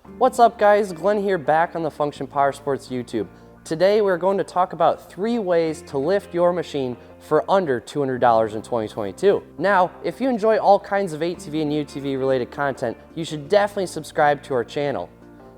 What's up guys, Glenn here back on the Function Powersports YouTube. Today we're going to talk about 3 ways to lift your machine for under $200 in 2022. Now, if you enjoy all kinds of ATV and UTV related content, you should definitely subscribe to our channel.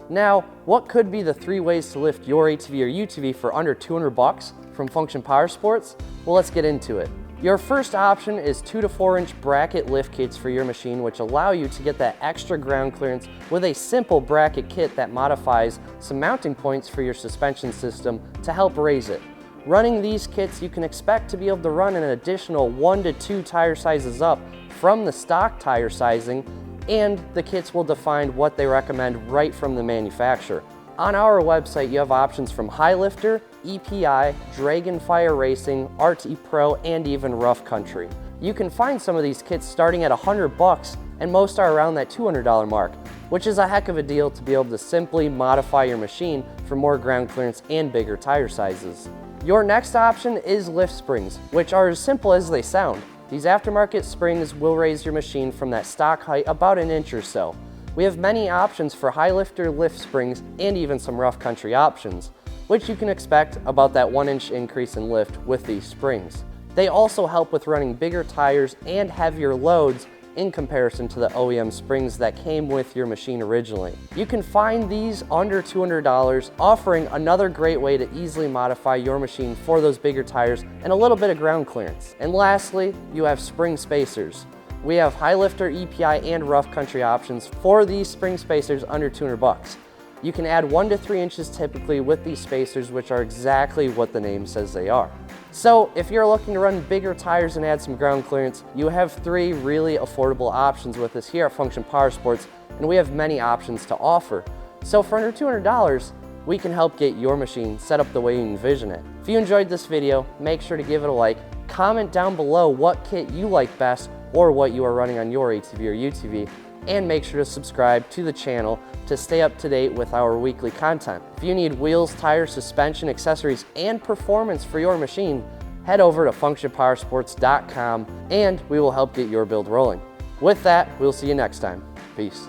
Now, what could be the 3 ways to lift your ATV or UTV for under 200 bucks from Function Powersports? Well, let's get into it. Your first option is 2 to 4 inch bracket lift kits for your machine, which allow you to get that extra ground clearance with a simple bracket kit that modifies some mounting points for your suspension system to help raise it. Running these kits, you can expect to be able to run an additional 1 to 2 tire sizes up from the stock tire sizing, and the kits will define what they recommend right from the manufacturer. On our website, you have options from High Lifter, EPI, Dragonfire Racing, RT Pro, and even Rough Country. You can find some of these kits starting at 100 bucks, and most are around that $200 mark, which is a heck of a deal to be able to simply modify your machine for more ground clearance and bigger tire sizes. Your next option is lift springs, which are as simple as they sound. These aftermarket springs will raise your machine from that stock height about an inch or so. We have many options for high lifter lift springs and even some rough country options, which you can expect about that 1 inch increase in lift with these springs. They also help with running bigger tires and heavier loads in comparison to the OEM springs that came with your machine originally. You can find these under $200, offering another great way to easily modify your machine for those bigger tires and a little bit of ground clearance. And lastly, you have spring spacers. We have high lifter, EPI, and rough country options for these spring spacers under 200 bucks. You can add 1 to 3 inches typically with these spacers, which are exactly what the name says they are. So if you're looking to run bigger tires and add some ground clearance, you have 3 really affordable options with us here at Function Powersports, and we have many options to offer. So for under $200, we can help get your machine set up the way you envision it. If you enjoyed this video, make sure to give it a like, comment down below what kit you like best or what you are running on your ATV or UTV, and make sure to subscribe to the channel to stay up to date with our weekly content. If you need wheels, tires, suspension, accessories, and performance for your machine, head over to functionpowersports.com and we will help get your build rolling. With that, we'll see you next time. Peace.